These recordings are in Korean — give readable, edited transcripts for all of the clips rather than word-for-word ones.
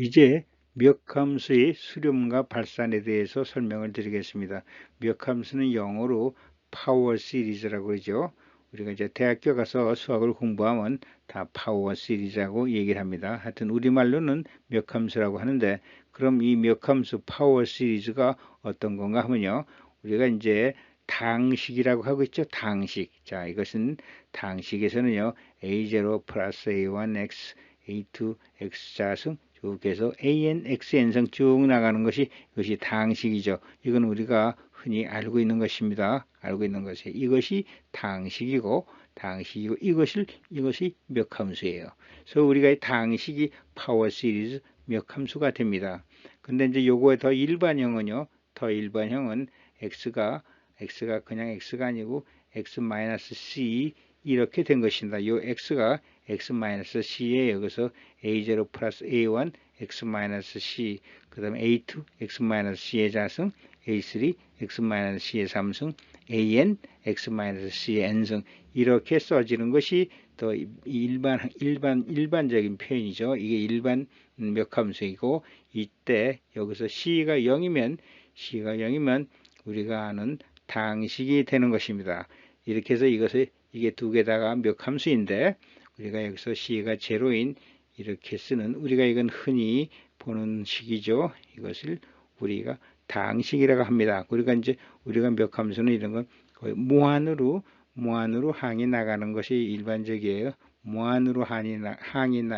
이제 몇 함수의 수렴과 발산에 대해서 설명을 드리겠습니다. 몇 함수는 영어로 파워 시리즈라고 그러죠. 우리가 이제 대학교 가서 수학을 공부하면 다 파워 시리즈라고 얘기를 합니다. 하여튼 우리말로는 몇 함수라고 하는데, 그럼 이 몇 함수 파워 시리즈가 어떤 건가 하면요. 우리가 이제 당식이라고 하고 있죠. 당식. 자, 이것은 당식에서는요. A0 플러스 A1x, A2, X자승 쭉 해서 AN, XN성 쭉 나가는 것이 이것이 당식이죠. 이건 우리가 흔히 알고 있는 것입니다. 알고 있는 것이 이것이 당식이고 이것이 몇 함수예요. 그래서 우리가 이 당식이 파워 시리즈 몇 함수가 됩니다. 근데 이제 요거의 더 일반형은요. 더 일반형은 x가 그냥 x가 아니고 x-c 이렇게 된 것입니다. 요 x가 x-c에 여기서 a0 플러스 a1 x-c 그 다음에 a2 x-c의 자승 a3 x-c의 3승 an x-c의 n승 이렇게 써지는 것이 더 일반적인 표현이죠. 이게 일반 몇 함수이고, 이때 여기서 c가 0이면 우리가 아는 당식이 되는 것입니다. 이렇게 해서 이게 두 개다가 몇 함수인데, 우리가 여기서 c가 제로인 이렇게 쓰는, 우리가 이건 흔히 보는 식이죠. 이것을 우리가 당식이라고 합니다. 우리가 몇 함수는 이런 건 거의 무한으로 항이 나가는 것이 일반적이에요. 무한으로 항이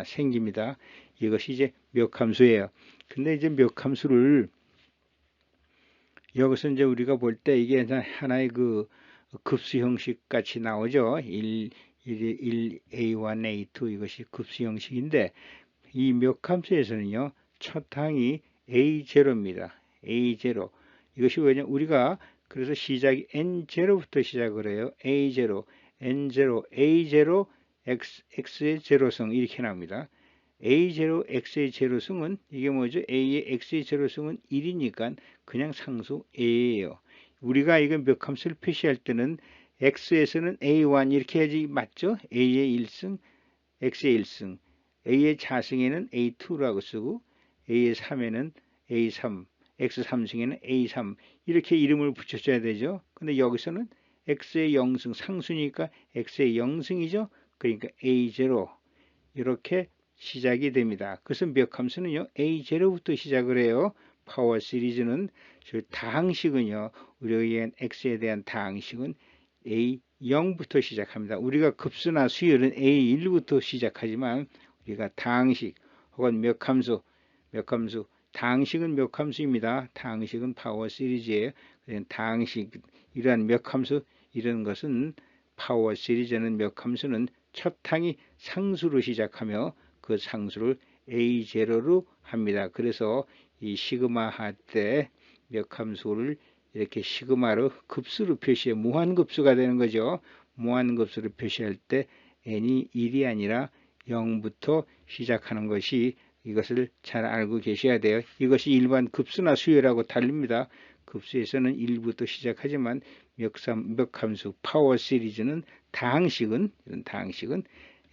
생깁니다. 이것이 이제 몇 함수예요. 근데 이제 몇 함수를 여기서 이제 우리가 볼 때 이게 하나의 그 급수 형식 같이 나오죠. 1, A1, A2 이것이 급수 형식인데, 이 몇 함수에서는요. 첫 항이 A0입니다. A0. 이것이 왜냐 우리가 그래서 시작이 N0부터 시작을 해요. A0, N0, A0, X의 제로성 이렇게 나옵니다. A0, X의 제로승은 이게 뭐죠? A의 X의 제로승은 1이니까 그냥 상수 A예요. 우리가 이거 몇 함수를 표시할 때는 X에서는 A1 이렇게 해야지 맞죠? A의 1승, X의 1승, A의 자승에는 A2라고 쓰고 A의 3에는 A3, X3승에는 A3 이렇게 이름을 붙여줘야 되죠. 근데 여기서는 X의 0승 상수니까 X의 0승이죠. 그러니까 A0 이렇게 시작이 됩니다. 그래서 몇 함수는요. A0부터 시작을 해요. 파워 시리즈는 다항식은요. 우리의 x에 대한 다항식은 A0부터 시작합니다. 우리가 급수나 수열은 A1부터 시작하지만 우리가 다항식 혹은 몇 함수 다항식은 몇 함수입니다. 다항식은 파워 시리즈예요. 다항식 이러한 몇 함수 이런 것은 파워 시리즈는 몇 함수는 첫 항이 상수로 시작하며 그 상수를 A0로 합니다. 그래서 이 시그마 할 때 몇 함수를 이렇게 시그마로 급수로 표시해 무한급수가 되는 거죠. 무한급수를 표시할 때 n이 1이 아니라 0부터 시작하는 것이, 이것을 잘 알고 계셔야 돼요. 이것이 일반 급수나 수열하고 다릅니다. 급수에서는 1부터 시작하지만 몇 함수 파워 시리즈는 다항식은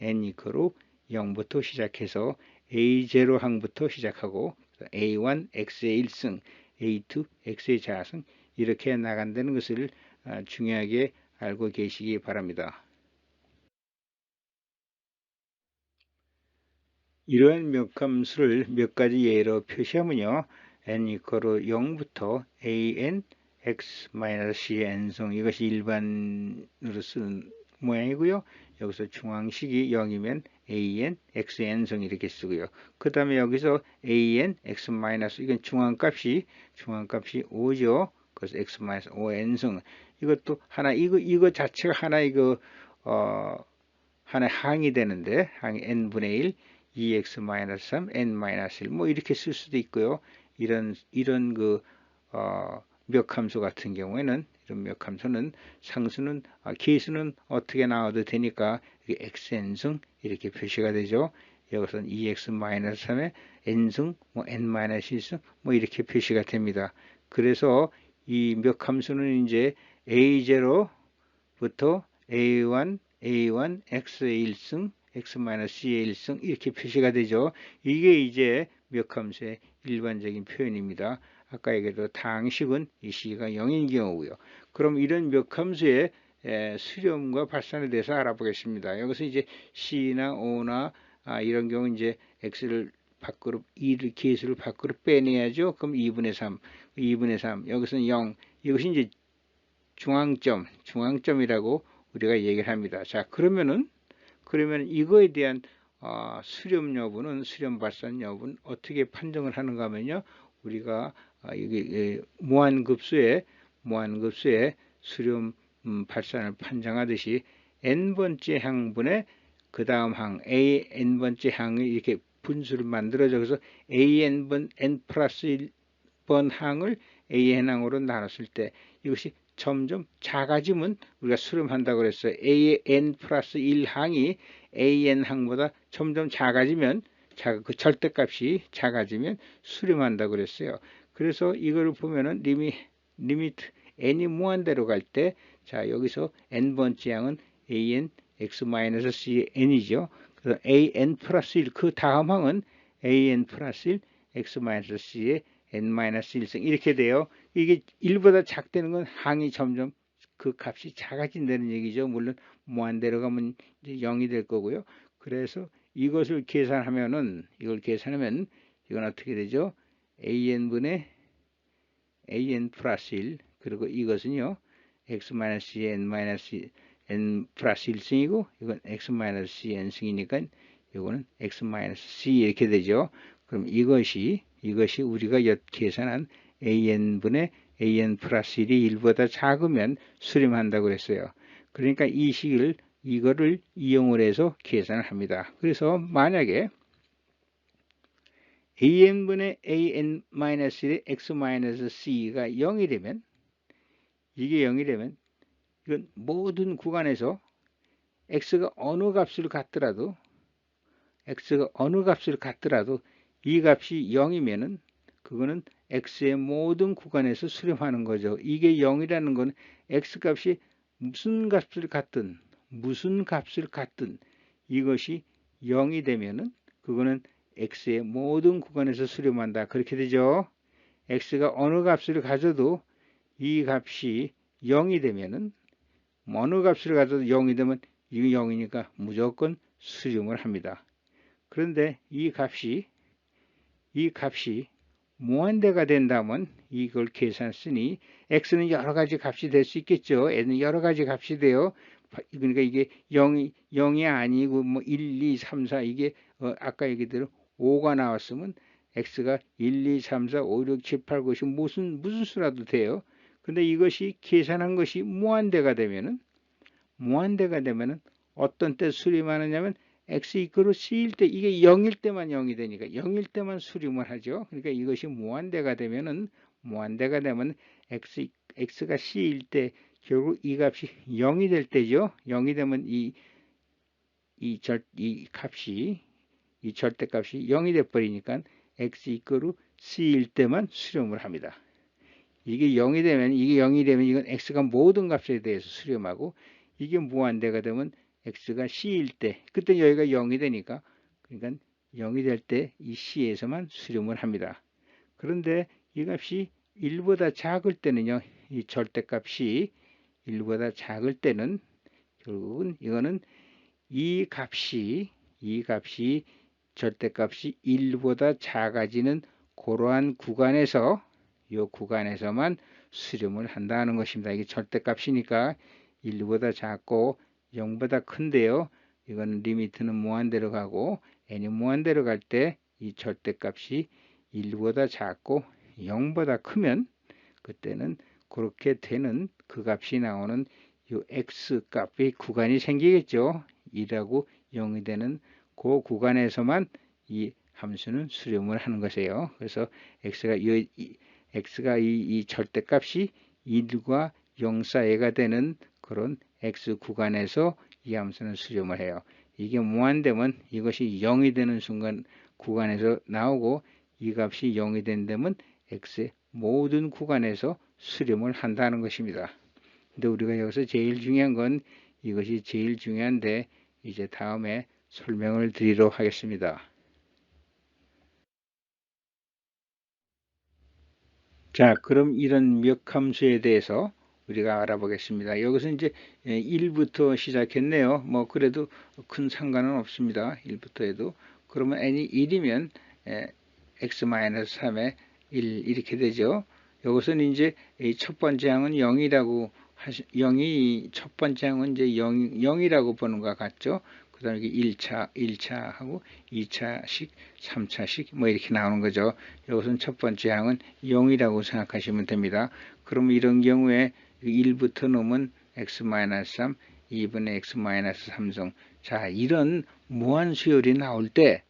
n 이퀄로 0부터 시작해서 A0 항부터 시작하고 A1 X의 1승, A2 X의 자승 이렇게 나간다는 것을 중요하게 알고 계시기 바랍니다. 이러한 몇 함수를 몇 가지 예로 표시하면요. n 이퀄로 0부터 an x-c n성 이것이 일반으로 쓰는 모양이고요. 여기서 중앙식이 0이면 an xn성 이렇게 쓰고요. 그 다음에 여기서 an x- 이건 중앙값이 5죠. 그래서 x-5n성 이것도 하나 이거 자체가 하나 하나의 항이 되는데 항이 n분의 1 2x-3 n-1 뭐 이렇게 쓸 수도 있고요. 이런 몇 함수 같은 경우에는 이런 몇 함수는 상수는 계수는 어떻게 나와도 되니까 xn승 이렇게 표시가 되죠. 여기서는 2x-3의 n승 뭐 n-1승 뭐 이렇게 표시가 됩니다. 그래서 이 몇 함수는 이제 A0부터 A1 X의 1승, X-C의 1승 이렇게 표시가 되죠. 이게 이제 몇 함수의 일반적인 표현입니다. 아까 얘기했던 당식은 이 C가 0인 경우고요. 그럼 이런 몇 함수의 수렴과 발산에 대해서 알아보겠습니다. 여기서 이제 C나 O나 이런 경우 이제 X를 밖으로 2를 계수를 밖으로 빼내야죠. 그럼 2분의 3, 2분의 3. 여기서는 0. 이것이 이제 중앙점이라고 우리가 얘기를 합니다. 자, 그러면 이거에 대한 수렴 여부는 수렴 발산 여부는 어떻게 판정을 하는가 하면요. 우리가 이게 무한급수의 수렴 발산을 판정하듯이 n번째 항분의 그 다음 항 a n번째 항이 이렇게 분수를 만들어져 그래서 an번 n 플러스 1번 항을 an항으로 나눴을 때 이것이 점점 작아지면 우리가 수렴한다고 그랬어요. an 플러스 1항이 an항보다 점점 작아지면 그 절대값이 작아지면 수렴한다고 그랬어요. 그래서 이거를 보면은 리미트 n이 무한대로 갈 때 자 여기서 n번째 항은 an x-c n이죠. 그래서 an 플러스 1 그 다음 항은 an 플러스 1 x-c의 n-1승 이렇게 돼요. 이게 1보다 작다는 건 항이 점점 그 값이 작아진다는 얘기죠. 물론 무한대로 가면 이제 0이 될 거고요. 그래서 이것을 계산하면 이건 어떻게 되죠? an분의 an 플러스 1 그리고 이것은요. x-c n 플러스 1승이고 이건 x-c n승이니까 이거는 x-c 이렇게 되죠. 그럼 이것이 우리가 계산한 an분의 an 플러스 1이 1보다 작으면 수렴한다고 그랬어요. 그러니까 이 식을 이거를 이용을 해서 계산을 합니다. 그래서 만약에 an분의 an-1의 x-c가 0이 되면 이게 0이 되면 이건 모든 구간에서 x가 어느 값을 갖더라도 이 값이 0이면은 그거는 x의 모든 구간에서 수렴하는 거죠. 이게 0이라는 건 x값이 무슨 값을 갖든 이것이 0이 되면은 그거는 x의 모든 구간에서 수렴한다. 그렇게 되죠. x가 어느 값을 가져도 이 값이 0이 되면은 어느 값을 가져도 0이 되면 이게 0이니까 무조건 수렴을 합니다. 그런데 이 값이 무한대가 된다면 이걸 계산했으니 x는 여러 가지 값이 될 수 있겠죠. n은 여러 가지 값이 돼요. 그러니까 이게 0이 아니고 뭐 1, 2, 3, 4 이게 아까 얘기대로 5가 나왔으면 x가 1, 2, 3, 4, 5, 6, 7, 8, 9, 10 무슨 수라도 돼요. 근데 이것이 계산한 것이 무한대가 되면은 어떤 때 수렴하느냐면 x 이끌어 c일 때 이게 0일 때만 0이 되니까 0일 때만 수렴을 하죠. 그러니까 이것이 무한대가 되면 x가 c일 때 결국 이 값이 0이 될 때죠. 0이 되면 이 절대값이 0이 돼 버리니까 x 이끌어 c일 때만 수렴을 합니다. 이게 0이 되면 이건 x가 모든 값에 대해서 수렴하고 이게 무한대가 되면 x가 c일 때 그때 여기가 0이 되니까 그러니까 0이 될 때 이 c에서만 수렴을 합니다. 그런데 이 값이 1보다 작을 때는요. 이 절대값이 1보다 작을 때는 결국은 이거는 이 값이 절대값이 1보다 작아지는 그러한 구간에서 이 구간에서만 수렴을 한다는 것입니다. 이게 절대값이니까 1보다 작고 0보다 큰데요. 이건 리미트는 무한대로 가고 n이 무한대로 갈 때 이 절대값이 1보다 작고 0보다 크면 그때는 그렇게 되는 그 값이 나오는 이 x값의 구간이 생기겠죠. 1하고 0이 되는 그 구간에서만 이 함수는 수렴을 하는 것이에요. 그래서 x가 이 절대값이 1과 0 사이가 되는 그런 x 구간에서 이 함수는 수렴을 해요. 이게 무한되면 이것이 0이 되는 순간 구간에서 나오고 이 값이 0이 된다면 x의 모든 구간에서 수렴을 한다는 것입니다. 근데 우리가 여기서 제일 중요한 건 이것이 제일 중요한데 이제 다음에 설명을 드리도록 하겠습니다. 자, 그럼 이런 멱함수에 대해서 우리가 알아보겠습니다. 여기서 이제 1부터 시작했네요. 뭐 그래도 큰 상관은 없습니다. 1부터 해도. 그러면 n이 1이면 x-3의 1 이렇게 되죠. 여기서는 이제 첫 번째 항은 0이라고 0이 첫 번째 항은 이제 0이라고 보는 것 같죠. 그 다음에 1차하고 2차식, 3차식 뭐 이렇게 나오는 거죠. 여기서는 첫 번째 항은 0이라고 생각하시면 됩니다. 그럼 이런 경우에 1부터 놓으면 x-3, 2분의 x-3성. 자, 이런 무한수열이 나올 때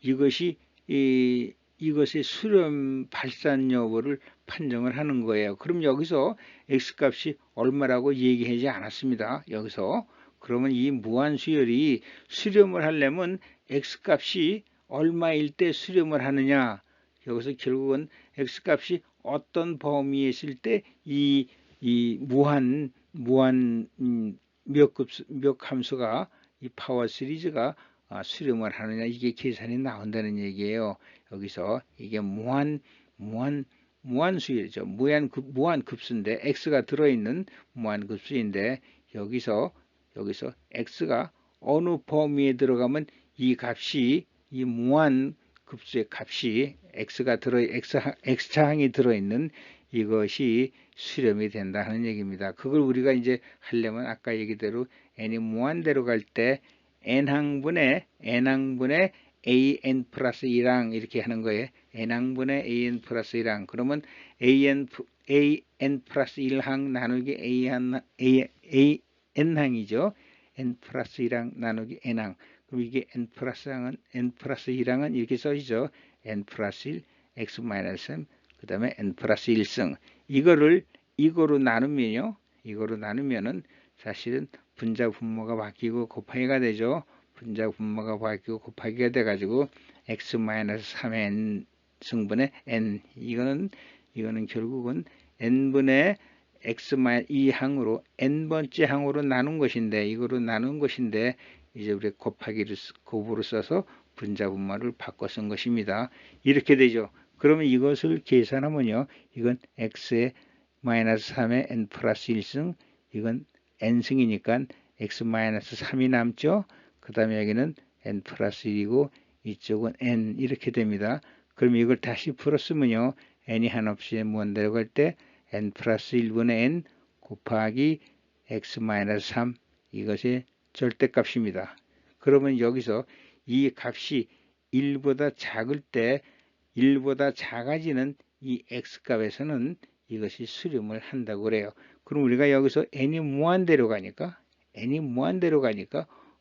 이것이 이것의 수렴 발산 여부를 판정을 하는 거예요. 그럼 여기서 x값이 얼마라고 얘기하지 않았습니다. 여기서 그러면 이 무한수열이 수렴을 하려면 x값이 얼마일 때 수렴을 하느냐. 여기서 결국은 x값이 어떤 범위에 있을 때 이 무한 몇 함수가 이 파워 시리즈가 수렴을 하느냐, 이게 계산이 나온다는 얘기예요. 여기서 이게 무한수열이죠. 무한급수인데 x가 들어있는 무한급수인데 여기서 x가 어느 범위에 들어가면 이 값이 이 무한급수의 값이 x차항이 들어있는 이것이 수렴이 된다 하는 얘기입니다. 그걸 우리가 이제 하려면 아까 얘기대로 n이 무한대로 갈 때 n항분의 an 플러스 1항 이렇게 하는 거예요. n항분의 an 플러스 1항. 그러면 an 플러스 1항 나누기 n항이죠. n 플러스 1항 나누기 n항. 그럼 이게 n 플러스 1항은 이렇게 써지죠. n 플러스 1 x 마이너스 3 그 다음에 n 플러스 1승. 이거로 나누면은 사실은 분자 분모가 바뀌고 곱하기가 되죠. 분자 분모가 바뀌고 곱하기가 돼가지고 x-3의 n 승분의 n. 이거는 결국은 n분의 이 항으로 n번째 항으로 나눈 것인데, 이거로 나눈 것인데 이제 우리 곱으로 써서 분자 분모를 바꿔 쓴 것입니다. 이렇게 되죠. 그러면 이것을 계산하면요, 이건 x의 마이너스 3의 n 플러스 1승, 이건 n승이니까 x-3이 남죠. 그 다음에 여기는 n 플러스 1이고 이쪽은 n 이렇게 됩니다. 그럼 이걸 다시 풀었으면요, n이 한없이 무한대로 갈 때 n 플러스 1분의 n 곱하기 x-3 이것이 절대값입니다. 그러면 여기서 이 값이 1보다 작을 때 1보다 작아지는 이 x값에서는 이것이 수렴을 한다고 그래요. 그럼 우리가 여기서 n이 무한대로 가니까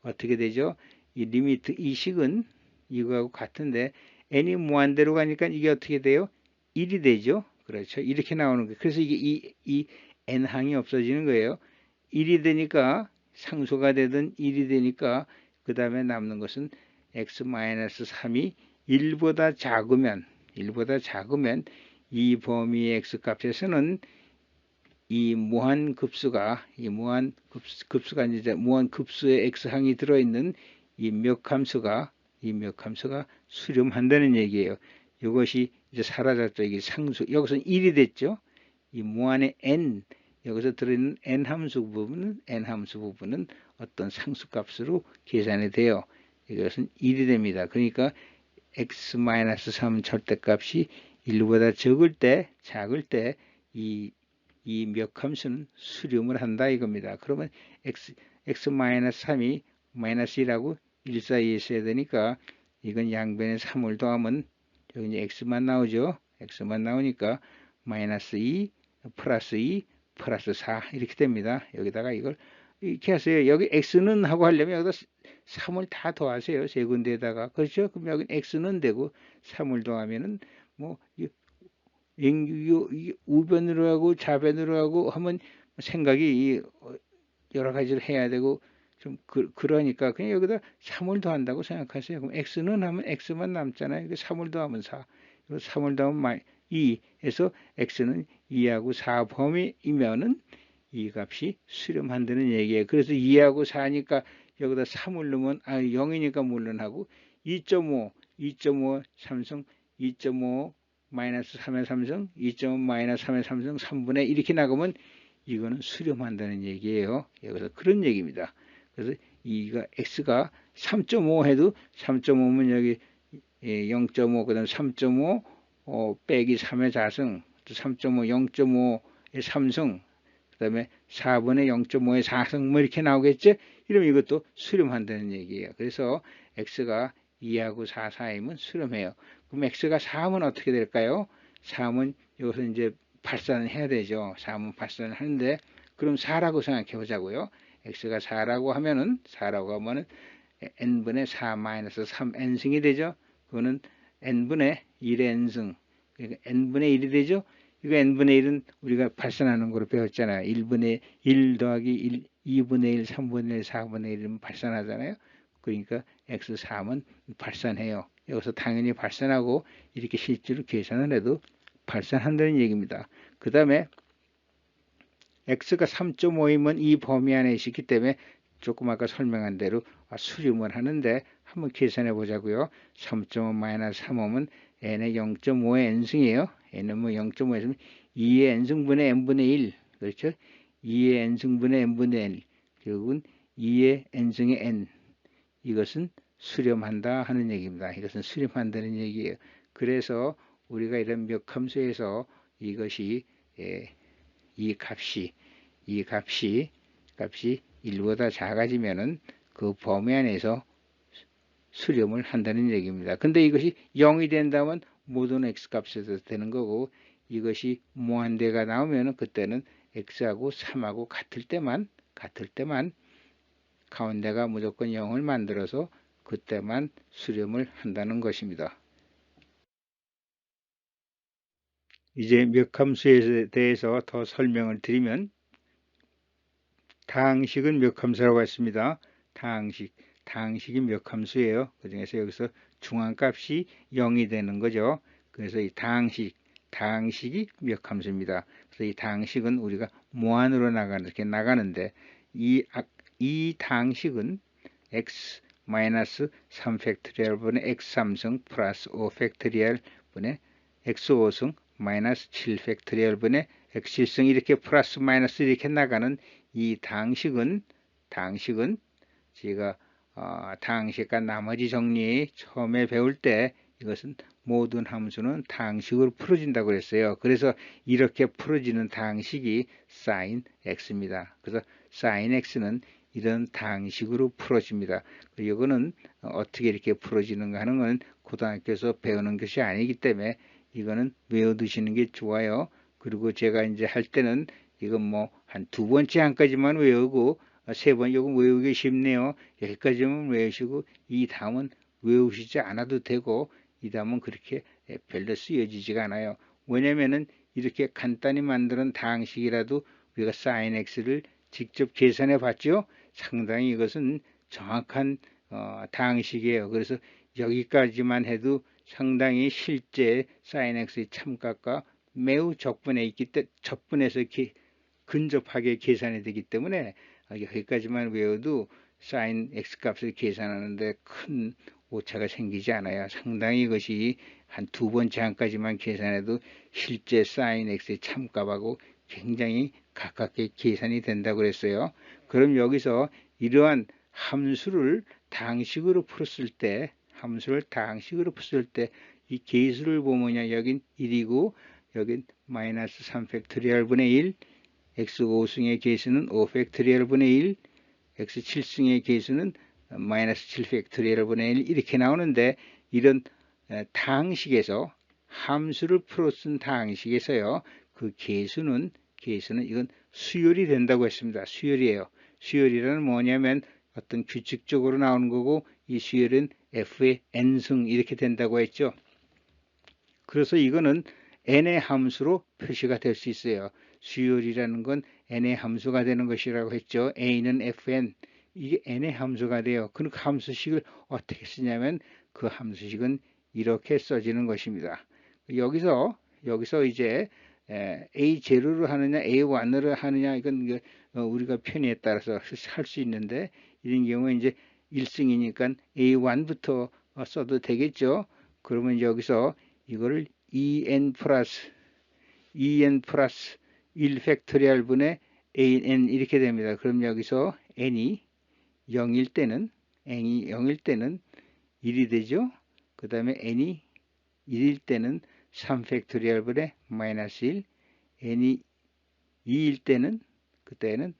어떻게 되죠? 이 리미트 이 식은 이거하고 같은데 n이 무한대로 가니까 이게 어떻게 돼요? 1이 되죠. 그렇죠. 이렇게 나오는 거예요. 그래서 이게 이 n항이 없어지는 거예요. 1이 되니까 상수가 되든 1이 되니까 그 다음에 남는 것은 x-3이 1보다 작으면 이 범위의 x값에서는 이 무한급수가 이제 무한급수의 x항이 들어있는 이 멱함수가 수렴한다는 얘기예요. 이것이 이제 사라졌죠. 이게 상수, 여기서 1이 됐죠. 이 무한의 n, 여기서 들어있는 n함수 부분은 어떤 상수값으로 계산이 돼요. 이것은 1이 됩니다. 그러니까 x-3 절대값이 1보다 작을 때 이 멱함수는 수렴을 한다 이겁니다. 그러면 x-3이 마이너스 1하고 1 사이에 있어야 되니까 이건 양변에 3을 더하면 여기 이제 x만 나오죠. x만 나오니까 마이너스 2 플러스 2 플러스 4 이렇게 됩니다. 여기다가 이걸 이렇게 하세요. 여기 x는 하고 하려면 여기다 3을 다 더하세요. 세 군데에다가. 그렇죠? 그럼 여기 x는 되고 3을 더하면은 뭐 우변으로 하고 좌변으로 하고 하면 생각이 여러 가지를 해야 되고 좀 그러니까 그냥 여기다 3을 더한다고 생각하세요. 그럼 x는 하면 x만 남잖아요. 3을 더하면 4. 3을 더하면 2에서 x는 2하고 4 범위이면은 이 값이 수렴한다는 얘기예요. 그래서 2하고 4니까 여기다 3을 넣으면 0이니까 물론하고 2.5 삼성 2.5 마이너스 3의 3승, 2.5 마이너스 3의 3승, 3분의 1 이렇게 나가면 이거는 수렴한다는 얘기예요. 여기서 그런 얘기입니다. 그래서 이가 x가 3.5 해도 3.5면 여기 0.5 그다음 3.5 빼기 3의 4승, 3.5 0.5의 3승, 그 다음에 4분의 0.5의 4승 뭐 이렇게 나오겠지? 이러면 이것도 수렴한다는 얘기예요. 그래서 x가 2하고 4 사이면 수렴해요. 그럼 x가 4하면 어떻게 될까요? 4하면 여기서 이제 발산을 해야 되죠. 4하면 발산을 하는데 그럼 4라고 생각해 보자고요. x가 4라고 하면은 n분의 4 마이너스 3 n승이 되죠. 그거는 n분의 1의 n승, 그러니까 n분의 1이 되죠. 이거 n분의 1은 우리가 발산하는 거로 배웠잖아요. 1분의 1 더하기 2분의 1, 3분의 1, 4분의 1이면 발산하잖아요. 그러니까 x3은 발산해요. 여기서 당연히 발산하고 이렇게 실제로 계산을 해도 발산한다는 얘기입니다. 그 다음에 x가 3.5이면 이 범위 안에 있기 때문에 조금 아까 설명한 대로 수렴을 하는데 한번 계산해 보자고요. 3.5 마이너스 3오면 n의 0.5의 n승이에요. n은 뭐 0.5에서 2의 n승분의 n분의 1, 그렇죠? 2의 n승분의 n분의 1, 결국은 2의 n승의 n, 이것은 수렴한다 하는 얘기입니다. 이것은 수렴한다는 얘기예요. 그래서 우리가 이런 몇 함수에서 이것이 이 값이 1보다 작아지면은 그 범위 안에서 수렴을 한다는 얘기입니다. 근데 이것이 0이 된다면 모든 x값에서 되는 거고, 이것이 무한대가 나오면은 그때는 x하고 3하고 같을 때만 가운데가 무조건 0을 만들어서 그때만 수렴을 한다는 것입니다. 이제 몇 함수에 대해서 더 설명을 드리면, 다항식은 몇 함수라고 했습니다. 다항식이 몇 함수예요. 그 중에서 여기서 중앙값이 0이 되는 거죠. 그래서 이 다항식이 몇 함수입니다. 그래서 이 다항식은 우리가 무한으로 이렇게 나가는데, 이 다항식은 x 마이너스 3팩토리얼 분의 x 3승 플러스 5 팩토리얼 분의 x 5승 마이너스 7 팩토리얼 분의 x 7승 이렇게 플러스 마이너스 이렇게 나가는 이 다항식은 제가 다항식과 나머지 정리 처음에 배울 때 이것은 모든 함수는 다항식으로 풀어진다고 그랬어요. 그래서 이렇게 풀어지는 다항식이 sin x입니다. 그래서 sin x는 이런 다항식으로 풀어집니다. 이거는 어떻게 이렇게 풀어지는가 하는 건 고등학교에서 배우는 것이 아니기 때문에 이거는 외워두시는 게 좋아요. 그리고 제가 이제 할 때는 이건 뭐 한 두 번째 한까지만 외우고 세 번 이거 외우기 쉽네요. 여기까지만 외우시고 이 다음은 외우시지 않아도 되고 이 다음은 그렇게 별로 쓰여지지가 않아요. 왜냐면은 이렇게 간단히 만드는 다항식이라도 우리가 sin x를 직접 계산해 봤죠. 상당히 이것은 정확한 다항식이에요. 그래서 여기까지만 해도 상당히 실제 sin x의 참값과 매우 적분해서 근접하게 계산이 되기 때문에 여기까지만 외워도 sin x 값을 계산하는데 큰 오차가 생기지 않아요. 상당히 이것이 한 두 번째 한까지만 계산해도 실제 sin x의 참값하고 굉장히 가깝게 계산이 된다고 그랬어요. 그럼 여기서 이러한 함수를 다항식으로 풀었을 때 이 계수를 보면요, 여긴 1이고 여긴 마이너스 3 팩토리얼 분의 1, x 5승의 계수는 5 팩토리얼 분의 1, x 7승의 계수는 마이너스 7 팩토리얼 분의 1 이렇게 나오는데, 이런 다항식에서 함수를 풀어 쓴 다항식에서요, 그 계수는 이건 수열이 된다고 했습니다. 수열이에요. 수열이라는 뭐냐면 어떤 규칙적으로 나오는 거고, 이 수열은 f의 n승 이렇게 된다고 했죠. 그래서 이거는 n의 함수로 표시가 될 수 있어요. 수열이라는 건 n의 함수가 되는 것이라고 했죠. a는 fn, 이게 n의 함수가 돼요. 그 함수식을 어떻게 쓰냐면 그 함수식은 이렇게 써지는 것입니다. 여기서 이제 a0로 하느냐 a1으로 하느냐, 이건 우리가 편의에 따라서 할 수 있는데, 이런 경우에 이제 1승이니까 a1부터 써도 되겠죠. 그러면 여기서 이거를 en 플러스 1 팩토리얼 분의 an 이렇게 됩니다. 그럼 여기서 n이 0일 때는 1이 되죠. 그 다음에 n이 1일 때는 3 팩토리얼 분의 마이너스 1, n이 2일 때는 그때는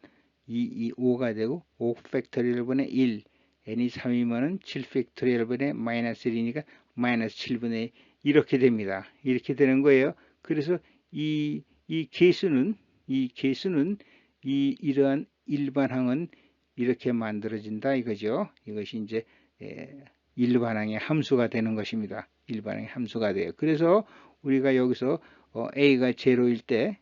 5가 되고 5 팩토리얼 분의 1, n이 3이면은 7 팩토리얼 분의 마이너스 1이니까 마이너스 7분의 1 이렇게 됩니다. 이렇게 되는 거예요. 그래서 이 계수는 이러한 일반항은 이렇게 만들어진다 이거죠. 이것이 이제 일반항의 함수가 되는 것입니다. 일반항의 함수가 돼요. 그래서 우리가 여기서 a가 0일 때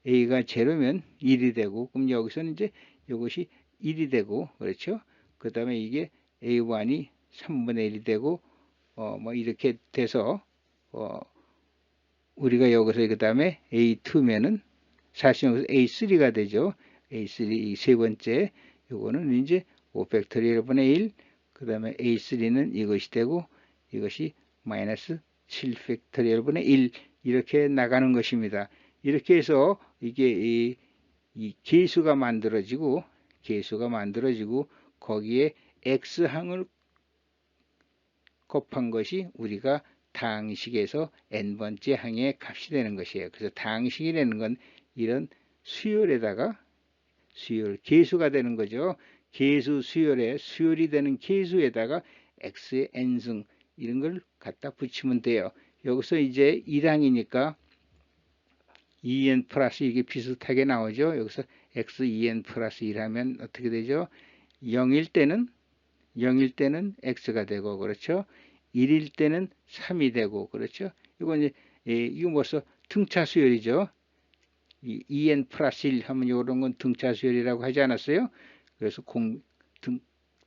a가 0면 1이 되고, 그럼 여기서는 이제 이것이 1이 되고, 그렇죠? 그 다음에 이게 a1이 3분의 1이 되고, 뭐 이렇게 돼서 우리가 여기서 그 다음에 a2면은 사실 여기서 a3가 되죠. a3 이 세 번째 요거는 이제 5 팩토리얼 분의 1, 그 다음에 a3는 이것이 되고 이것이 마이너스 7 팩토리얼 분의 1 이렇게 나가는 것입니다. 이렇게 해서 이게 이 계수가 만들어지고 거기에 x항을 곱한 것이 우리가 다항식에서 n번째 항의 값이 되는 것이에요. 그래서 다항식이라는 건 이런 수열에다가 계수가 되는 거죠. 계수 수열에 수열이 되는 계수에다가 x의 n승 이런 걸 갖다 붙이면 돼요. 여기서 이제 1항이니까 2n 플러스 이게 비슷하게 나오죠. 여기서 x 2n 플러스 1 하면 어떻게 되죠? 0일 때는 x가 되고, 그렇죠? 1일 때는 3이 되고, 그렇죠? 이건 이제 이거 벌써 등차 수열이죠. 이 2n 플러스 1 하면 이런 건 등차 수열이라고 하지 않았어요? 그래서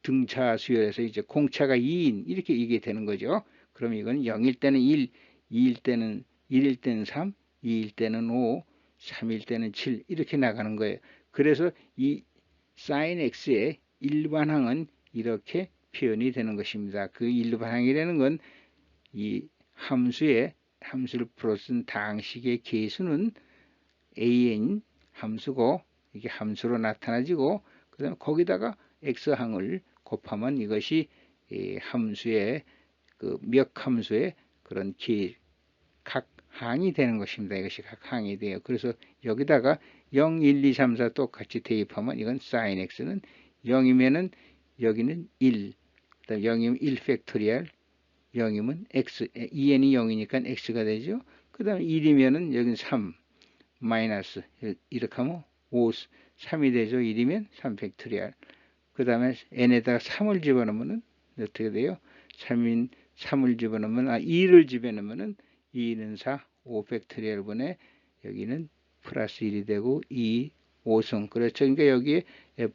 등차 수열에서 이제 공차가 2인 이렇게 이게 되는 거죠. 그럼 이건 0일 때는 1, 1일 때는 3, 2일 때는 5, 3일 때는 7 이렇게 나가는 거예요. 그래서 이 sin x의 일반항은 이렇게 표현이 되는 것입니다. 그 일반항이라는 건 이 함수를 풀어쓴 다항식의 계수는 an 함수고 이게 함수로 나타나지고 그 다음에 거기다가 x항을 곱하면 이것이 함수의 몇 함수의 그런 각 항이 되는 것입니다. 이것이 각 항이 돼요. 그래서 여기다가 0, 1, 2, 3, 4 똑같이 대입하면 이건 sin x는 0이면은 여기는 1, 그다음 0이면 1 팩토리얼, 0이면 x, 2n이 0이니까 x가 되죠. 그 다음에 1이면은 여기는 3, 마이너스, 이렇게 하면 5, 3이 되죠. 1이면 3 팩토리얼. 그 다음에 n에다가 3을 집어넣으면 어떻게 돼요? 3을 집어넣으면, 2를 집어넣으면은 2는 4, 5 팩토리얼 분에 여기는 플러스 1이 되고 2, 5승. 그렇죠. 그러니까 여기에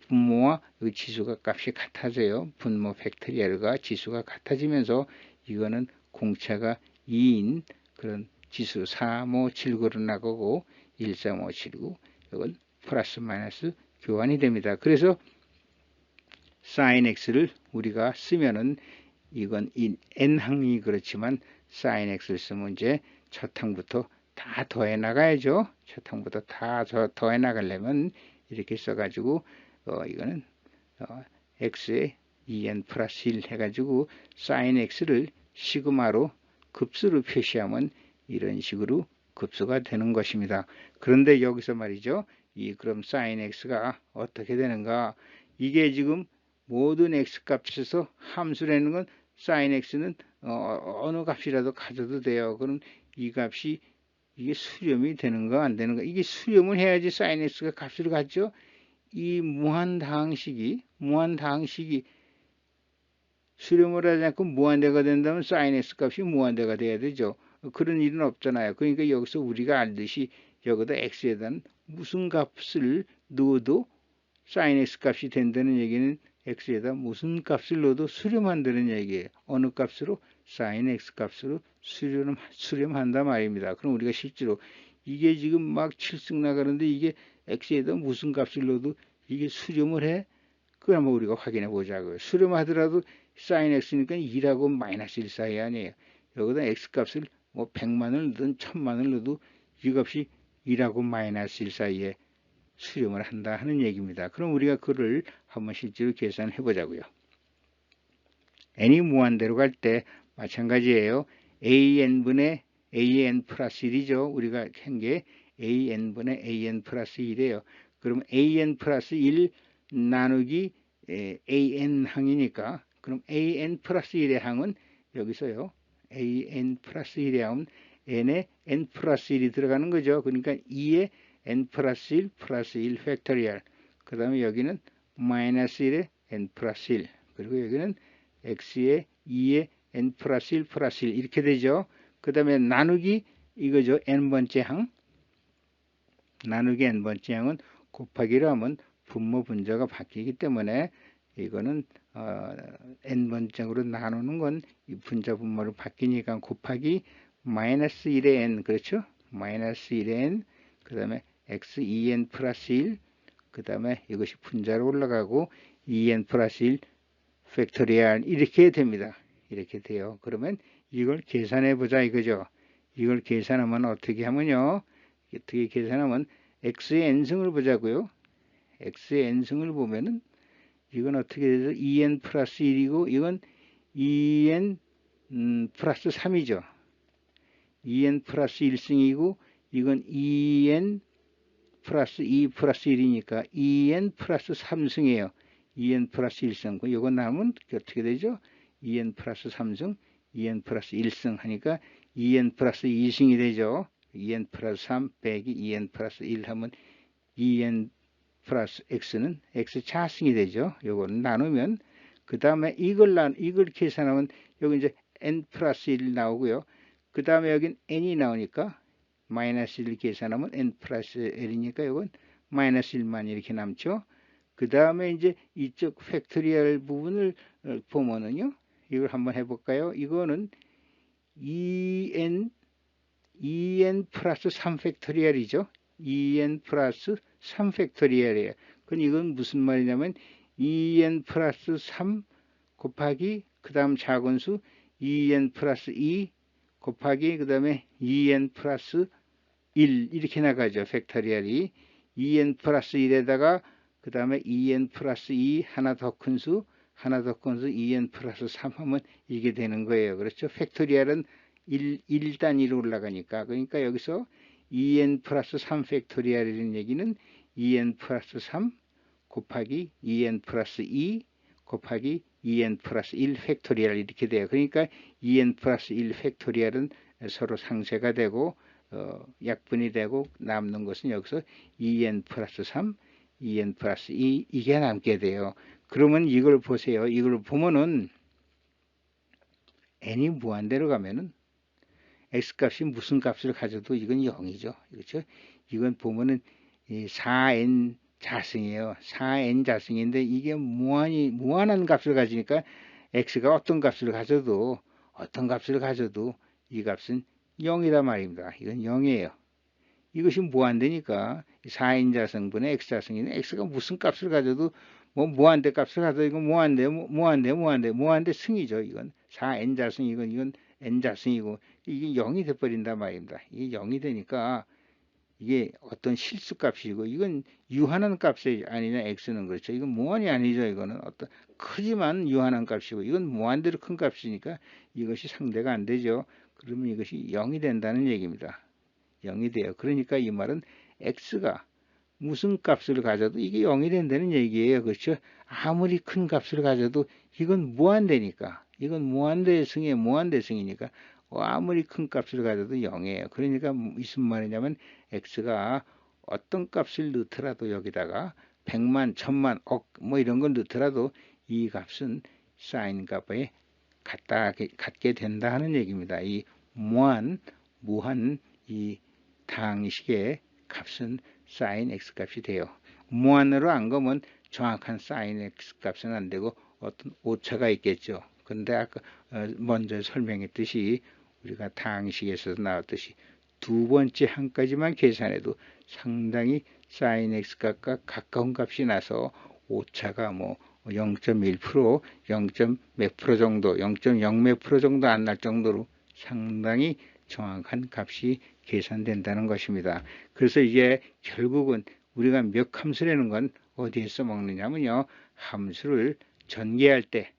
분모와 여기 지수가 값이 같아져요. 분모 팩토리얼과 지수가 같아지면서 이거는 공차가 2인 그런 지수 4, 5, 7, 9로 나가고 1, 3, 5, 7, 9 이건 플러스 마이너스 교환이 됩니다. 그래서 sin x를 우리가 쓰면은 이건 n항이 그렇지만 sin x를 쓰면 이제 첫 항부터 다 더해 나가야죠. 첫 항부터 다 더해 나가려면 이렇게 써가지고 이거는 x에 2n 플러스 1 해가지고 sin x를 시그마로 급수로 표시하면 이런 식으로 급수가 되는 것입니다. 그런데 여기서 말이죠. 그럼 sin x가 어떻게 되는가? 이게 지금 모든 x 값에서 함수라는 건 sin x는 어느 값이라도 가져도 돼요. 그럼 이 값이 이게 수렴이 되는가 안 되는가? 이게 수렴을 해야지 sin x가 값을 갖죠. 이 무한다항식이 수렴을 하지 않고 무한대가 된다면 sin x 값이 무한대가 돼야 되죠. 그런 일은 없잖아요. 그러니까 여기서 우리가 알듯이 여기다 x에 대한 무슨 값을 넣어도 sin x 값이 된다는 얘기는 x에다 무슨 값을 넣어도 수렴한다는 얘기예요. 어느 값으로? sin x 값으로 수렴한다 말입니다. 그럼 우리가 실제로 이게 지금 막 7승 나가는데 이게 x에다 무슨 값을 넣어도 이게 수렴을 해? 그걸 한번 우리가 확인해 보자고요. 수렴하더라도 sin x니까 2하고 마이너스 1 사이 아니에요. 여기다 x 값을 뭐 100만을 넣든 1000만을 넣어도 이 값이 1하고 마이너스 1 사이에 수렴을 한다 하는 얘기입니다. 그럼 우리가 그를 한번 실제로 계산해 보자고요. n이 무한대로 갈 때 마찬가지예요. an분의 an 플러스 1이죠. 우리가 한 게 an분의 an 플러스 1이에요. 그럼 an 플러스 1 나누기 an 항이니까 그럼 an 플러스 1의 항은 여기서요. an 플러스 1의 항은 n에 n 플러스 1이 들어가는 거죠. 그러니까 2에 n 플러스 1 플러스 1 팩토리얼. 그 다음에 여기는 마이너스 1에 n 플러스 1. 그리고 여기는 x에 2에 n 플러스 1 플러스 1 이렇게 되죠. 그 다음에 나누기 이거죠. n번째 항. 나누기 n번째 항은 곱하기로 하면 분모 분자가 바뀌기 때문에 이거는 n번째로 나누는 건 이 분자 분모로 바뀌니까 곱하기 마이너스 1의 n 그렇죠? 마이너스 1의 n 그 다음에 x 2n 플러스 1 그 다음에 이것이 분자로 올라가고 2n 플러스 1 팩토리얼 이렇게 됩니다. 이렇게 돼요. 그러면 이걸 계산해 보자 이거죠. 이걸 계산하면 어떻게 하면요. 어떻게 계산하면 x의 n승을 보자고요. x의 n승을 보면은 이건 어떻게 되죠? 2n 플러스 1이고 이건 2n 플러스 3이죠. 2n 플러스 1승이고 이건 2n 플러스 2 플러스 1이니까 2n 플러스 3승이에요. 2n 플러스 1승. 이거 나오면 어떻게 되죠? 2n 플러스 3승, 2n 플러스 1승 하니까 2n 플러스 2승이 되죠. 2n 플러스 3 빼기 2n 플러스 1 하면 2n 플러스 x는 x 차승이 되죠. 요거는 나누면 그 다음에 이걸 계산하면 여기 이제 n 플러스 1 나오고요. 그 다음에 여긴 n이 나오니까 마이너스 1 계산하면 n 플러스 1이니까 이건 마이너스 1만 이렇게 남죠. 그 다음에 이제 이쪽 팩토리얼 부분을 보면은요. 이걸 한번 해볼까요? 이거는 2n 플러스 3 팩토리얼이죠. 2n 플러스 3 팩토리얼이에요. 그럼 이건 무슨 말이냐면 2n 플러스 3 곱하기 그 다음 작은 수 2n 플러스 2 곱하기 그 다음에 2n 플러스 1 이렇게 나가죠. 팩토리얼이 2n 플러스 1에다가 그 다음에 2n 플러스 2 하나 더 큰 수 2n 플러스 3 하면 이게 되는 거예요. 그렇죠. 팩토리얼은 1단위로 올라가니까 그러니까 여기서 2n 플러스 3 팩토리얼이라는 얘기는 2n 플러스 3 곱하기 2n 플러스 2 곱하기 2n 플러스 1 팩토리얼 이렇게 돼요. 그러니까 2n 플러스 1 팩토리얼은 서로 상쇄가 되고 약분이 되고 남는 것은 여기서 2n 플러스 3, 2n 플러스 2 이게 남게 돼요. 그러면 이걸 보세요. 이걸 보면은 n이 무한대로 가면은 x값이 무슨 값을 가져도 이건 0이죠. 그렇죠? 이건 보면은 4n 자승이에요. 4n 자승인데 이게 무한한 값을 가지니까 x가 어떤 값을 가져도 이 값은 0이란 말입니다. 이건 0이에요. 이것이 무한대니까 4n 자승분의 x 자승인데 x가 무슨 값을 가져도 뭐 무한대 값을 가져도 이건 무한대 승이죠. 이건 4n 자승 이건 n 자승이고 이게 0이 돼버린단 말입니다. 이게 0이 되니까 이게 어떤 실수값이고 이건 유한한 값이 아니냐 x는 그렇죠. 이건 무한이 아니죠. 이거는 어떤 크지만 유한한 값이고 이건 무한대로 큰 값이니까 이것이 상대가 안 되죠. 그러면 이것이 0이 된다는 얘기입니다. 0이 돼요. 그러니까 이 말은 x가 무슨 값을 가져도 이게 0이 된다는 얘기예요. 그렇죠? 아무리 큰 값을 가져도 이건 무한대니까 이건 무한대승이니까 아무리 큰 값을 가져도 0이에요. 그러니까 무슨 말이냐면 x가 어떤 값을 넣더라도 여기다가 100만, 1000만, 억 뭐 이런 걸 넣더라도 이 값은 사인 값에 같게 된다 하는 얘기입니다. 이 무한 이 다항식의 값은 사인 x 값이 돼요. 무한으로 안 가면 정확한 사인 x 값은 안 되고 어떤 오차가 있겠죠. 근데 아까 먼저 설명했듯이 우리가 다항식에서 나왔듯이 두 번째 항까지만 계산해도 상당히 사인 x 값과 가까운 값이 나서 오차가 뭐 0.1%, 0. 몇 프로 정도, 0.0 몇 프로 정도 안 날 정도로 상당히 정확한 값이 계산된다는 것입니다. 그래서 이게 결국은 우리가 몇 함수라는 건 어디에 써먹느냐면요. 함수를 전개할 때,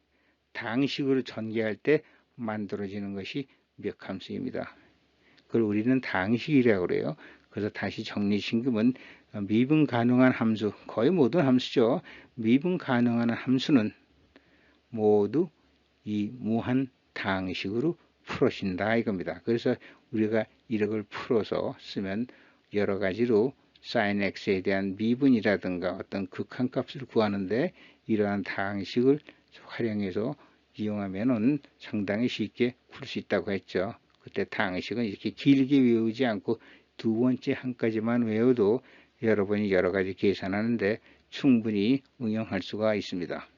다항식으로 전개할 때 만들어지는 것이 몇 함수입니다. 그걸 우리는 다항식이라고 그래요. 그래서 다시 정리신금은 미분 가능한 함수, 거의 모든 함수죠. 미분 가능한 함수는 모두 이 무한 다항식으로 풀어진다 이겁니다. 그래서 우리가 이걸 풀어서 쓰면 여러 가지로 sin x에 대한 미분이라든가 어떤 극한값을 구하는데 이러한 다항식을 활용해서 이용하면은 상당히 쉽게 풀 수 있다고 했죠. 그때 다항식은 이렇게 길게 외우지 않고 두 번째 한 가지만 외워도 여러분이 여러 가지 계산하는데 충분히 응용할 수가 있습니다.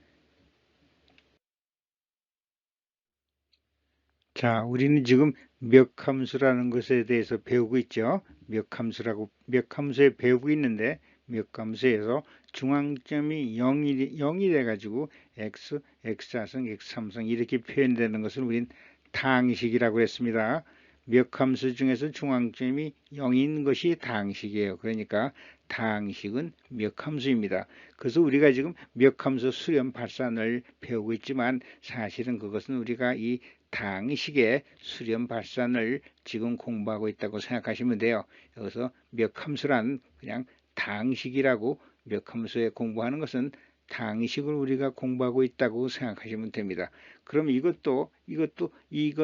자, 우리는 지금 멱함수라는 것에 대해서 배우고 있죠. 멱함수에 배우고 있는데 멱함수에서 중앙점이 0이 돼가지고 x, x4승, x3승 이렇게 표현되는 것을 우린 다항식이라고 했습니다. 멱함수 중에서 중앙점이 0인 것이 다항식이에요. 그러니까 다항식은 멱함수입니다. 그래서 우리가 지금 멱함수 수렴 발산을 배우고 있지만 사실은 그것은 우리가 이 다항식의 수렴 발산을 지금 공부하고 있다고 생각하시면 돼요. 여기서 멱함수란 그냥 다항식이라고 멱함수에 공부하는 것은 다항식을 우리가 공부하고 있다고 생각하시면 됩니다. 그럼 이거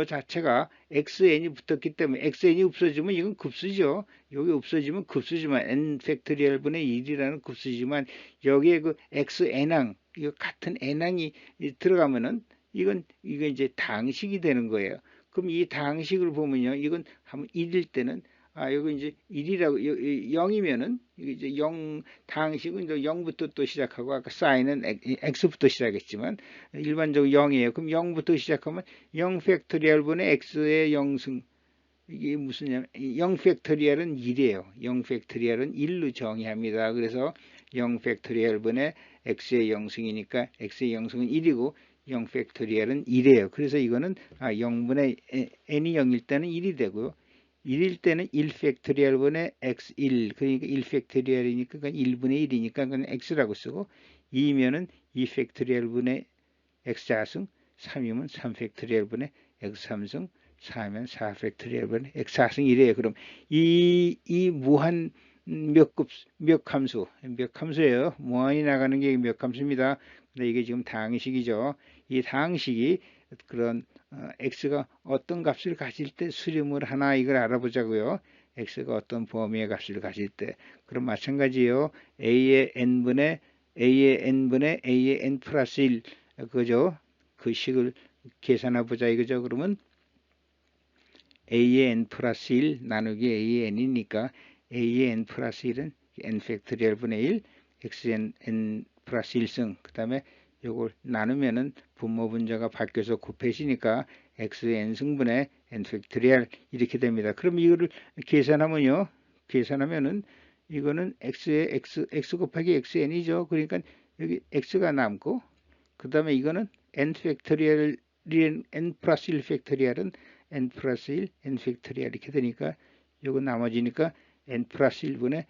자체가 xn이 붙었기 때문에 xn이 없어지면 이건 급수죠. 여기 없어지면 급수지만 n 팩토리얼 분의 1이라는 급수지만 여기에 그 xn항 이거 같은 n항이 들어가면은 이건 이제 다항식이 되는 거예요. 그럼 이 다항식을 보면요. 이건 한번 1일 때는 여기 이제 1이라고 0이면은 이제 0 다항식은 이제 0부터 또 시작하고 아까 사인은 x부터 시작했지만 일반적으로 0이에요. 그럼 0부터 시작하면 0 팩토리얼 분의 x의 0승 이게 무슨 0 팩토리얼은 1이에요. 0 팩토리얼은 1로 정의합니다. 그래서 0 팩토리얼 분의 x의 0승이니까 x의 0승은 1이고 0 팩토리얼은 1이에요. 그래서 이거는 0분의 n이 0일 때는 1이 되고요. 1일 때는 1 팩토리얼 분의 x1 그러니까 1 팩토리얼이니까 1분의 1이니까 그건 x라고 쓰고 2면은 2 팩토리얼 분의 x자승 3이면 3 팩토리얼 분의 x3승 4면 4 팩토리얼 분의 x4승 이래요. 그럼 이 무한 멱함수예요. 무한이 나가는 게 멱함수입니다. 근데 이게 지금 다항식이죠. 이 다항식이 그런 x가 어떤 값을 가질 때 수렴을 하나 이걸 알아보자고요. x가 어떤 범위의 값을 가질 때 그럼 마찬가지예요. a의 n분의 a의 n 플러스 1 그죠? 그 식을 계산해 보자 이거죠. 그러면 a의 n 플러스 1 나누기 a의 n이니까 a의 n 플러스 1은 n 팩토리얼 분의 1 xn n 플러스 1승 그 다음에 요걸 나누면은 분모 분자가 바뀌어서 곱해지니까 x의 n승분의 n 팩토리얼 이렇게 됩니다. 그럼 이거를 계산하면요. 계산하면은 이거는 x 곱하기 xn이죠. 그러니까 여기 x가 남고 그 다음에 이거는 n 팩토리얼 n 플러스 1 팩토리얼은 n 플러스 1 n 팩토리얼 이렇게 되니까 요거 나머지니까 n 플러스 1분의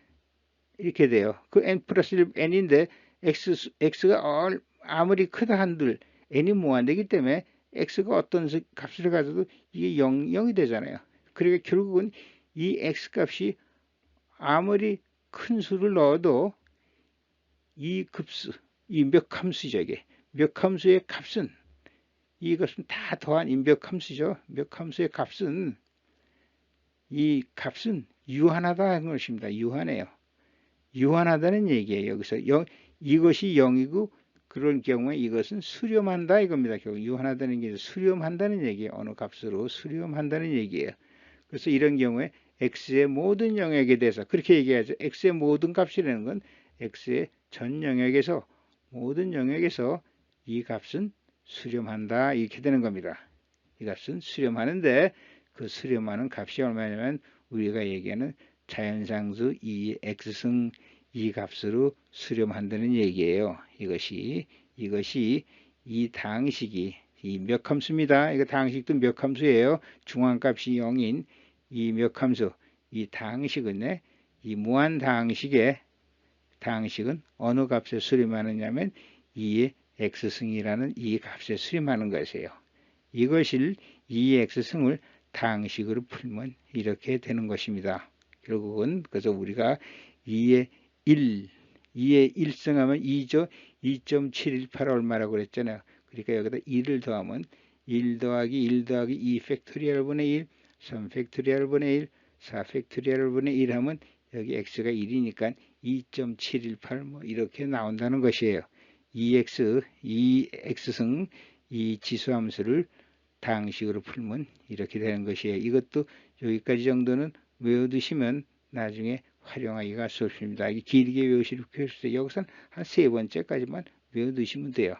이렇게 돼요. 그 n 플러스 1 n인데 x가 아무리 크다 한들 n이 무한되기 때문에 x가 어떤 값을 가져도 이게 0이 되잖아요. 그러니까 결국은 이 x 값이 아무리 큰 수를 넣어도 이 급수, 이 멱함수죠. 이게 멱함수의 값은 이것은 다 더한 인벽함수죠. 멱함수의 값은 이 값은 유한하다는 것입니다. 유한해요. 유한하다는 얘기예요. 여기서 이것이 0이고 그런 경우에 이것은 수렴한다 이겁니다. 결국 유한하다는 게 수렴한다는 얘기예요. 어느 값으로 수렴한다는 얘기예요. 그래서 이런 경우에 x의 모든 영역에 대해서 그렇게 얘기하죠. x의 모든 값이라는 건 x의 전 영역에서 모든 영역에서 이 값은 수렴한다 이렇게 되는 겁니다. 이 값은 수렴하는데 그 수렴하는 값이 얼마냐면 우리가 얘기하는 자연상수 2x승 이 값으로 수렴한다는 얘기예요. 이것이 이 다항식이 이 멱함수입니다. 이거 다항식도 멱함수예요. 중앙값이 0인 이 멱함수, 이 다항식은 이 무한 다항식은 어느 값에 수렴하느냐면 2의 x승이라는 이 값에 수렴하는 것이에요. 이것을 2의 x승을 다항식으로 풀면 이렇게 되는 것입니다. 결국은 그래서 우리가 2의 2의 1승하면 2죠. 2.718 얼마라고 그랬잖아요. 그러니까 여기다 2를 더하면 1 더하기 1 더하기 2 팩토리얼 분의 1, 3 팩토리얼 분의 1, 4 팩토리얼 분의 1 하면 여기 x가 1이니까 2.718 뭐 이렇게 나온다는 것이에요. 2x승 이 지수함수를 다항식으로 풀면 이렇게 되는 것이에요. 이것도 여기까지 정도는 외워두시면 나중에 활용하기가 쉽습니다. 길게 외우실 필요 없어요. 여기서는 한 세 번째까지만 외워두시면 돼요.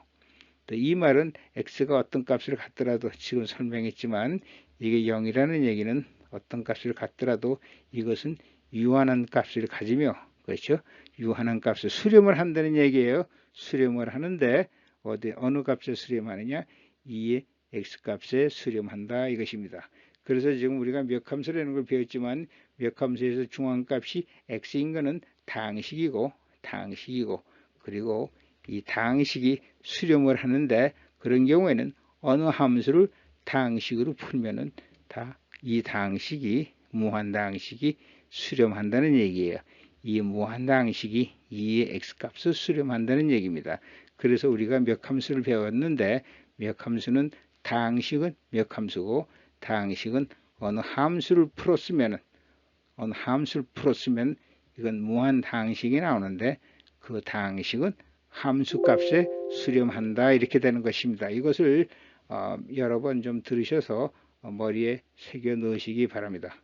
또 이 말은 x가 어떤 값을 갖더라도 지금 설명했지만 이게 0이라는 얘기는 어떤 값을 갖더라도 이것은 유한한 값을 가지며 그렇죠? 유한한 값을 수렴을 한다는 얘기예요. 수렴을 하는데 어느 값에 수렴하느냐? 2의 x값에 수렴한다 이것입니다. 그래서 지금 우리가 멱함수라는 걸 배웠지만 멱함수에서 중앙값이 x인 것은 다항식이고 그리고 이 다항식이 수렴을 하는데 그런 경우에는 어느 함수를 다항식으로 풀면은 다 이 다항식이 무한다항식이 수렴한다는 얘기예요. 이 무한다항식이 2의 x값을 수렴한다는 얘기입니다. 그래서 우리가 멱함수를 배웠는데 멱함수는 다항식은 멱함수고 다항식은 어느 함수를 풀었으면 이건 무한다항식이 나오는데 그 다항식은 함수값에 수렴한다 이렇게 되는 것입니다. 이것을 여러 번 좀 들으셔서 머리에 새겨 넣으시기 바랍니다.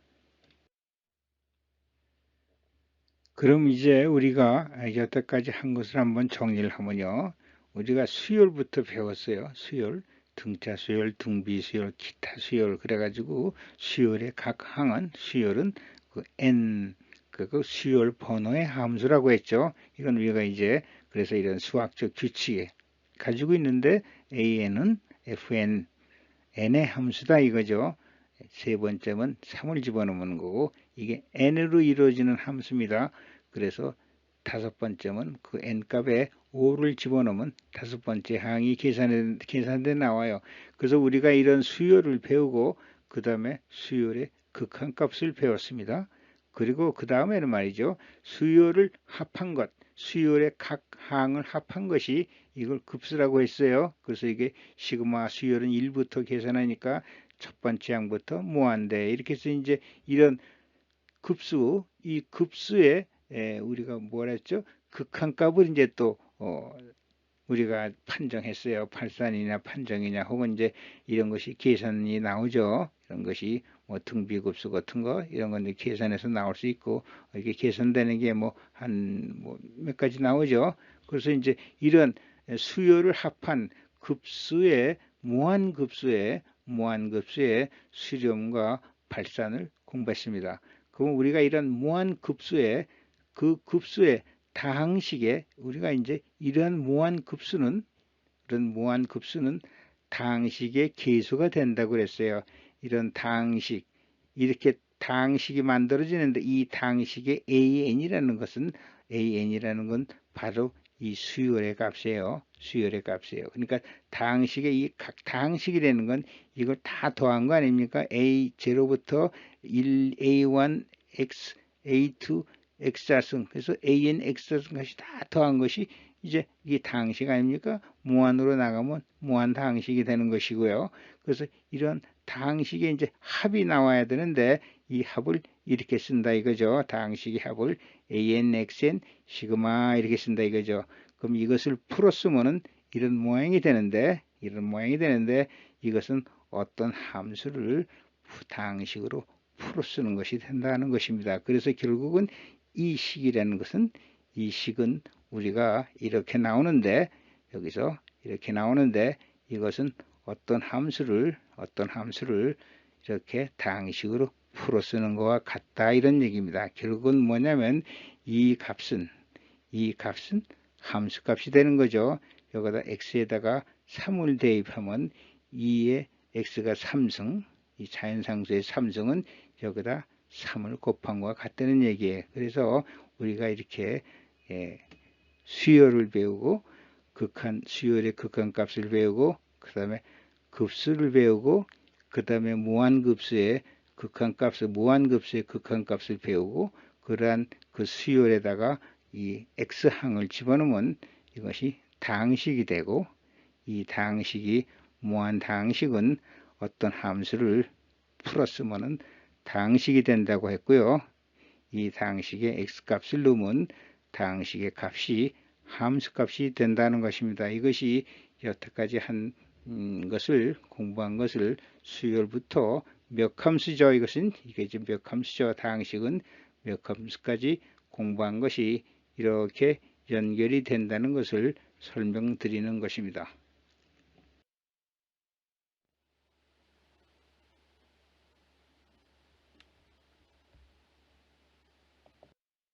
그럼 이제 우리가 여태까지 한 것을 한번 정리를 하면요. 우리가 수열부터 배웠어요. 수열, 등차 수열, 등비 수열, 기타 수열 그래가지고 수열의 각 항은 수열은 그 n 그 수열 번호의 함수라고 했죠. 이건 우리가 이제 그래서 이런 수학적 규칙에 가지고 있는데 an은 fn n의 함수다 이거죠. 세 번째는 3을 집어넣는 거고 이게 n으로 이루어지는 함수입니다. 그래서 다섯 번째는 그 n값에 5를 집어넣으면 다섯 번째 항이 계산돼 나와요. 그래서 우리가 이런 수열을 배우고 그 다음에 수열의 극한값을 배웠습니다. 그리고 그 다음에는 말이죠. 수열을 합한 것, 수열의 각 항을 합한 것이 이걸 급수라고 했어요. 그래서 이게 시그마 수열은 1부터 계산하니까 첫 번째 항부터 무한대 이렇게 해서 이제 이런 급수, 이 급수에 우리가 뭐라 했죠? 극한값을 이제 또 우리가 판정했어요. 팔산이냐 판정이냐 혹은 이제 이런 것이 계산이 나오죠. 이런 것이 뭐 등비급수 같은 거 이런 건 계산해서 나올 수 있고 이게 계산되는 게 뭐 한 뭐 몇 가지 나오죠. 그래서 이제 이런 수요를 합한 급수의 무한급수의 수렴과 발산을 공부했습니다. 그럼 우리가 이런 무한급수의 그 급수의 다항식에 우리가 이제 이런 무한급수는 다항식의 계수가 된다고 그랬어요. 이런 다항식 이렇게 다항식이 만들어지는데 이 다항식의 an이라는 건 바로 이 수열의 값이에요. 그러니까 다항식의 이 각 다항식이라는 건 이걸 다 더한 거 아닙니까? A0부터 1, A1, X, A2, X자승 그래서 AN X자승까지 다 더한 것이 이제 이 다항식 아닙니까? 무한으로 나가면 무한 다항식이 되는 것이고요. 그래서 이런 다항식에 이제 합이 나와야 되는데 이 합을 이렇게 쓴다 이거죠. 다항식의 합을 AN, XN, 시그마 이렇게 쓴다 이거죠. 그럼 이것을 풀었으면은 이런 모양이 되는데 이것은 어떤 함수를 다항식으로 풀어 쓰는 것이 된다는 것입니다. 그래서 결국은 이 식은 우리가 이렇게 나오는데 여기서 이렇게 나오는데 이것은 어떤 함수를 이렇게 다항식으로 풀어 쓰는 것과 같다 이런 얘기입니다. 결국은 뭐냐면 이 값은 함수값이 되는 거죠. 여기다 x에다가 3을 대입하면 2의 x가 3승 이 자연상수의 3승은 여기다 3을 곱한 것과 같다는 얘기예요. 그래서 우리가 이렇게 수열을 배우고 수열의 극한값을 배우고 그 다음에 급수를 배우고 그 다음에 무한급수의 극한값을 배우고 그러한 그 수열에다가 이 x항을 집어넣으면 이것이 다항식이 되고 이 다항식이 무한다항식은 어떤 함수를 풀었으면 다항식이 된다고 했고요. 이 다항식에 x값을 넣으면 다항식의 값이 함수값이 된다는 것입니다. 이것이 여태까지 공부한 것을 수열부터 몇 함수죠. 이게 이제 몇 함수죠. 다항식은 몇 함수까지 공부한 것이 이렇게 연결이 된다는 것을 설명드리는 것입니다.